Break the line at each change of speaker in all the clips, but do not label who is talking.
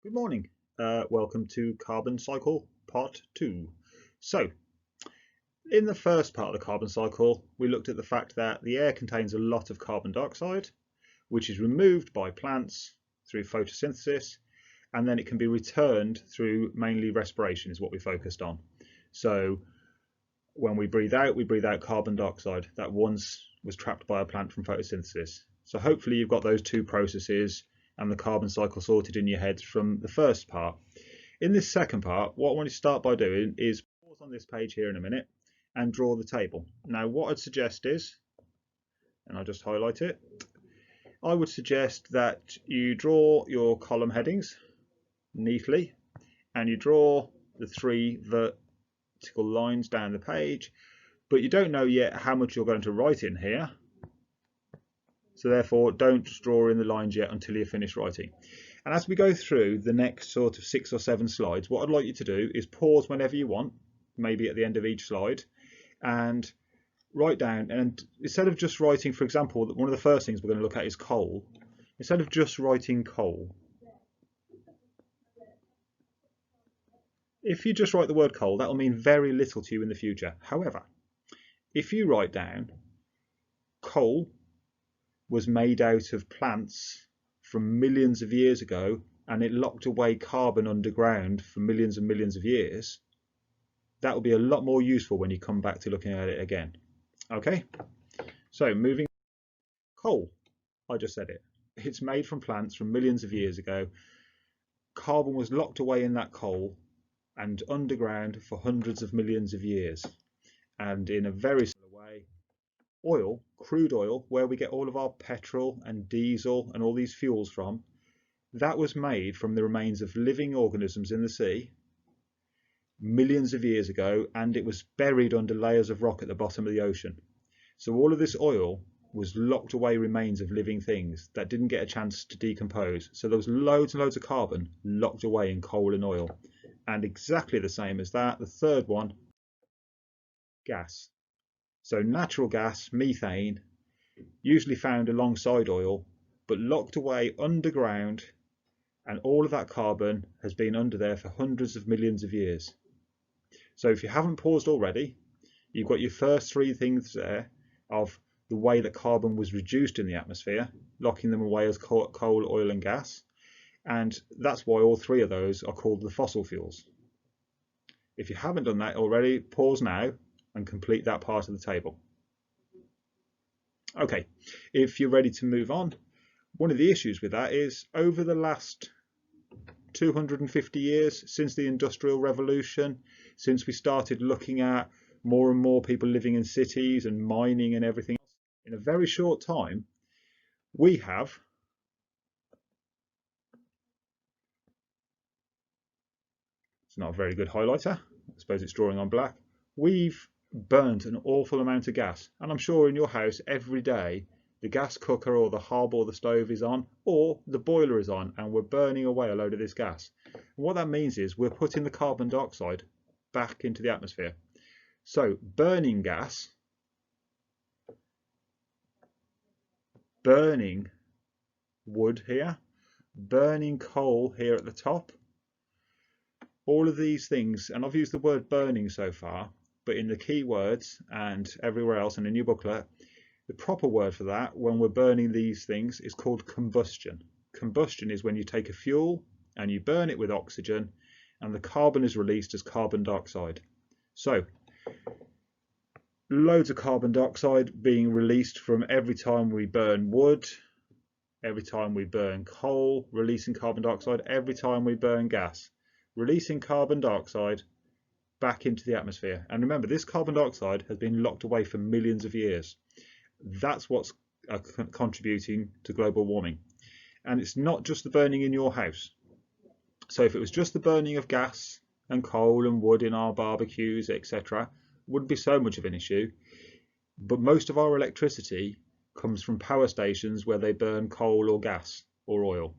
Good morning. Welcome to Carbon Cycle Part 2. So, in the first part of the carbon cycle, we looked at the fact that the air contains a lot of carbon dioxide, which is removed by plants through photosynthesis, and then it can be returned through mainly respiration, is what we focused on. So, when we breathe out carbon dioxide that once was trapped by a plant from photosynthesis. So, hopefully, you've got those two processes and the carbon cycle sorted in your heads from the first part. In this second part, what I want to start by doing is pause on this page here in a minute and draw the table. Now, what I'd suggest is, and I'll just highlight it, I would suggest that you draw your column headings neatly and you draw the three vertical lines down the page, but you don't know yet how much you're going to write in here. So therefore, don't just draw in the lines yet until you finish writing. And as we go through the next sort of 6 or 7 slides, what I'd like you to do is pause whenever you want, maybe at the end of each slide, and write down. And instead of just writing, for example, one of the first things we're going to look at is coal. Instead of just writing coal, if you just write the word coal, that will mean very little to you in the future. However, if you write down coal was made out of plants from millions of years ago and it locked away carbon underground for millions and millions of years, that will be a lot more useful when you come back to looking at it again. Okay, so moving coal, I just said it. It's made from plants from millions of years ago. Carbon was locked away in that coal and underground for hundreds of millions of years. And in a very similar way, oil, crude oil, where we get all of our petrol and diesel and all these fuels from, that was made from the remains of living organisms in the sea millions of years ago, and it was buried under layers of rock at the bottom of the ocean. So all of this oil was locked away remains of living things that didn't get a chance to decompose. So there was loads and loads of carbon locked away in coal and oil. And exactly the same as that, the third one, gas. So natural gas, methane, usually found alongside oil, but locked away underground, and all of that carbon has been under there for hundreds of millions of years. So if you haven't paused already, you've got your first three things there of the way that carbon was reduced in the atmosphere, locking them away as coal, oil and gas. And that's why all three of those are called the fossil fuels. If you haven't done that already, pause now and complete that part of the table. Okay, if you're ready to move on, one of the issues with that is over the last 250 years since the Industrial Revolution, since we started looking at more and more people living in cities and mining and everything else, in a very short time, we have it's not a very good highlighter, I suppose it's drawing on black. We've burnt an awful amount of gas, and I'm sure in your house every day the gas cooker or the hob or the stove is on, or the boiler is on, and we're burning away a load of this gas. And what that means is we're putting the carbon dioxide back into the atmosphere. So burning gas, burning wood here, burning coal here at the top, all of these things, and I've used the word burning so far, but in the keywords and everywhere else in a new booklet, the proper word for that when we're burning these things is called combustion. Combustion is when you take a fuel and you burn it with oxygen and the carbon is released as carbon dioxide. So loads of carbon dioxide being released from every time we burn wood, every time we burn coal, releasing carbon dioxide, every time we burn gas, releasing carbon dioxide back into the atmosphere. And remember, this carbon dioxide has been locked away for millions of years. That's what's contributing to global warming. And it's not just the burning in your house. So if it was just the burning of gas and coal and wood in our barbecues, etc., wouldn't be so much of an issue. But most of our electricity comes from power stations where they burn coal or gas or oil.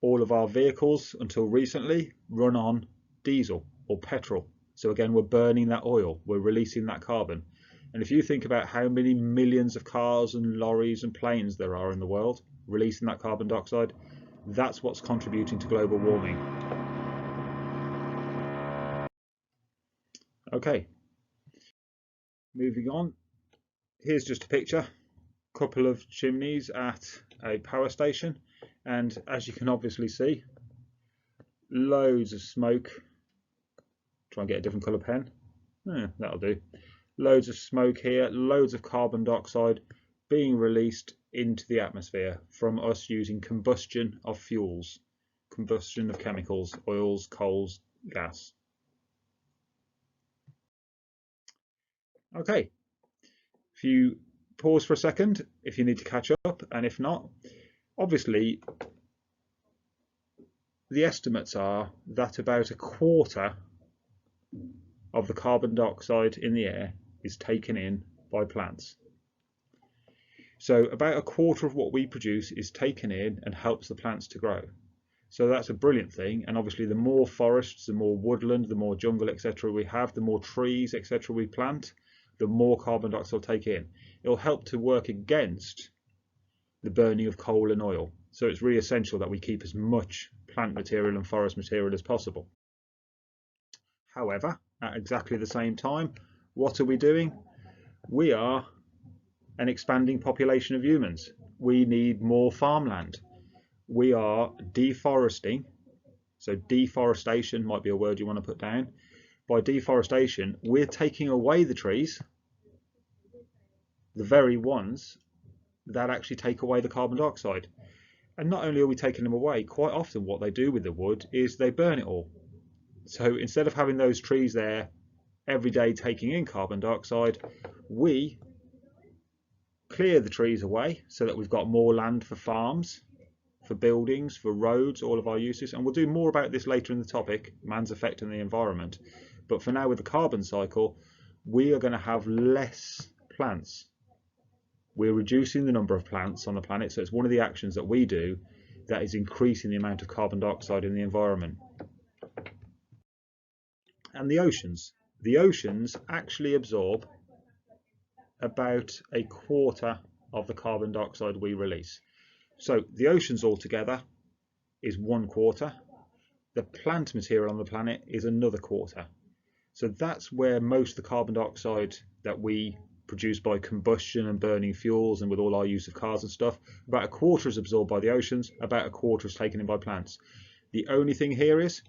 All of our vehicles, until recently, run on diesel or petrol. So again, we're burning that oil, we're releasing that carbon. And if you think about how many millions of cars and lorries and planes there are in the world releasing that carbon dioxide, That's what's contributing to global warming. Okay, moving on. Here's just a picture. Couple of chimneys at a power station, and as you can obviously see, loads of smoke. Try and get a different colour pen. That'll do. Loads of smoke here, loads of carbon dioxide being released into the atmosphere from us using combustion of fuels, combustion of chemicals, oils, coals, gas. Okay, if you pause for a second, if you need to catch up, and if not, obviously the estimates are that about a quarter of the carbon dioxide in the air is taken in by plants. So about a quarter of what we produce is taken in and helps the plants to grow. So that's a brilliant thing, and obviously the more forests, the more woodland, the more jungle, etc. we have, the more trees, etc. we plant, the more carbon dioxide will take in. It'll help to work against the burning of coal and oil. So it's really essential that we keep as much plant material and forest material as possible. However, at exactly the same time, what are we doing? We are an expanding population of humans. We need more farmland. We are deforesting. So deforestation might be a word you want to put down. By deforestation, we're taking away the trees, the very ones that actually take away the carbon dioxide. And not only are we taking them away, quite often what they do with the wood is they burn it all. So instead of having those trees there every day taking in carbon dioxide, we clear the trees away so that we've got more land for farms, for buildings, for roads, all of our uses. And we'll do more about this later in the topic, man's effect on the environment. But for now, with the carbon cycle, we are going to have less plants. We're reducing the number of plants on the planet, so it's one of the actions that we do that is increasing the amount of carbon dioxide in the environment. And the oceans. The oceans actually absorb about a quarter of the carbon dioxide we release. So the oceans altogether is 1/4. The plant material on the planet is another quarter. So that's where most of the carbon dioxide that we produce by combustion and burning fuels and with all our use of cars and stuff, about a quarter is absorbed by the oceans, about a quarter is taken in by plants. The only thing here is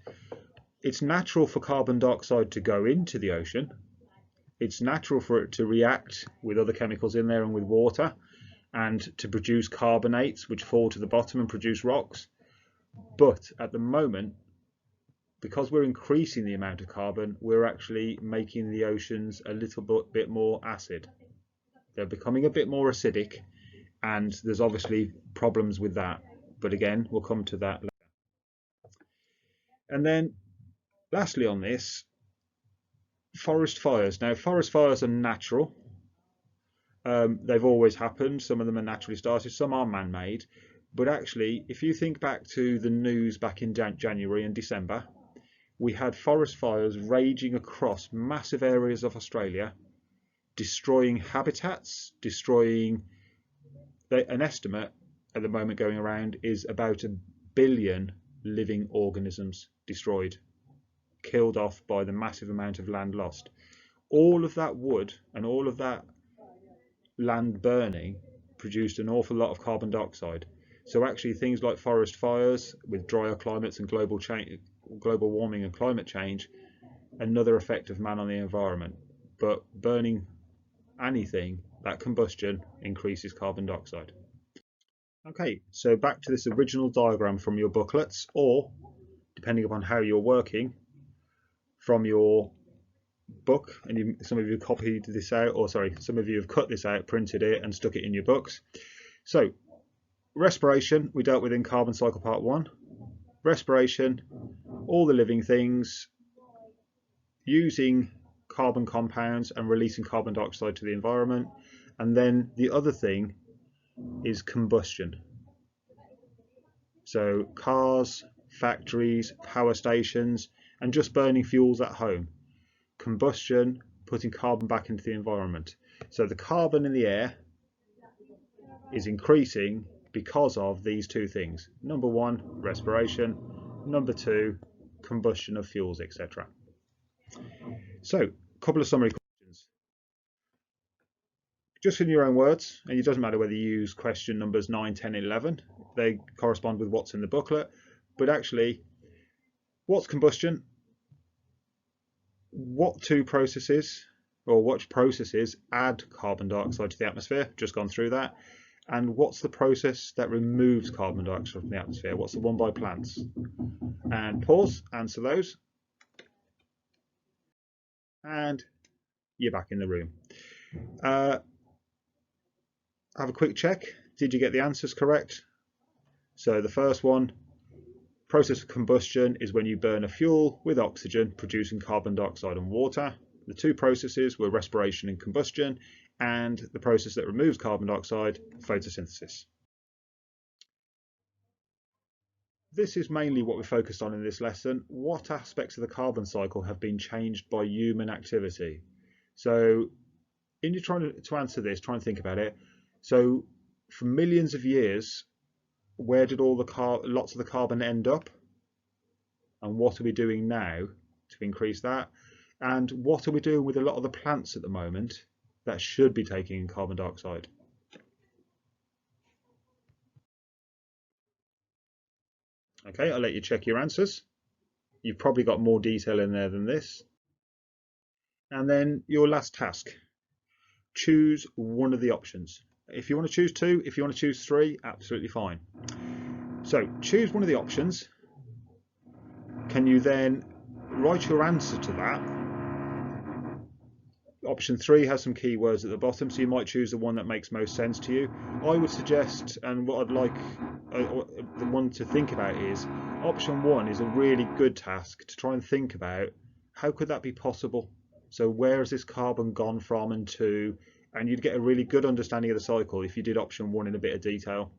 it's natural for carbon dioxide to go into the ocean. It's natural for it to react with other chemicals in there and with water and to produce carbonates which fall to the bottom and produce rocks. But at the moment, because we're increasing the amount of carbon, we're actually making the oceans a little bit more acid. They're becoming a bit more acidic, and there's obviously problems with that. But again, we'll come to that later. And then lastly on this, forest fires. Now, forest fires are natural. They've always happened. Some of them are naturally started, some are man-made. But actually, if you think back to the news back in January and December, we had forest fires raging across massive areas of Australia, destroying habitats, destroying, an estimate at the moment going around is about 1 billion living organisms destroyed, killed off by the massive amount of land lost. All of that wood and all of that land burning produced an awful lot of carbon dioxide. So actually things like forest fires with drier climates and global warming and climate change, another effect of man on the environment. But burning anything, that combustion increases carbon dioxide. Okay, so back to this original diagram from your booklets, or depending upon how you're working, from your book, and some of you copied this out, or sorry, some of you have cut this out, printed it and stuck it in your books. So respiration we dealt with in carbon cycle part 1. Respiration, all the living things using carbon compounds and releasing carbon dioxide to the environment. And then the other thing is combustion. So cars, factories, power stations, and just burning fuels at home. Combustion, putting carbon back into the environment. So the carbon in the air is increasing because of these two things. Number one, respiration. Number two, combustion of fuels, etc. So, a couple of summary questions. Just in your own words, and it doesn't matter whether you use question numbers 9, 10, 11, they correspond with what's in the booklet, but actually, what's combustion? What two processes, or what processes add carbon dioxide to the atmosphere? Just gone through that. And what's the process that removes carbon dioxide from the atmosphere? What's the one by plants? And pause, answer those. And you're back in the room. Have a quick check. Did you get the answers correct? So the first one, process of combustion is when you burn a fuel with oxygen producing carbon dioxide and water. The two processes were respiration and combustion, and the process that removes carbon dioxide, photosynthesis. This is mainly what we focused on in this lesson. What aspects of the carbon cycle have been changed by human activity? So in your trying to answer this, try and think about it. So for millions of years, where did all the lots of the carbon end up? And what are we doing now to increase that? And what are we doing with a lot of the plants at the moment that should be taking in carbon dioxide? Okay, I'll let you check your answers. You've probably got more detail in there than this. And then your last task, choose one of the options. If you want to choose two, if you want to choose three, absolutely fine. So choose one of the options. Can you then write your answer to that? Option 3 has some keywords at the bottom, so you might choose the one that makes most sense to you. I would suggest, and what I'd like the one to think about is, option 1 is a really good task to try and think about how could that be possible. So where has this carbon gone from and to, and you'd get a really good understanding of the cycle if you did option 1 in a bit of detail.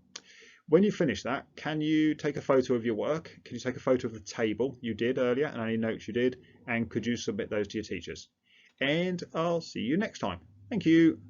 When you finish that, can you take a photo of your work? Can you take a photo of the table you did earlier and any notes you did? And could you submit those to your teachers? And I'll see you next time. Thank you.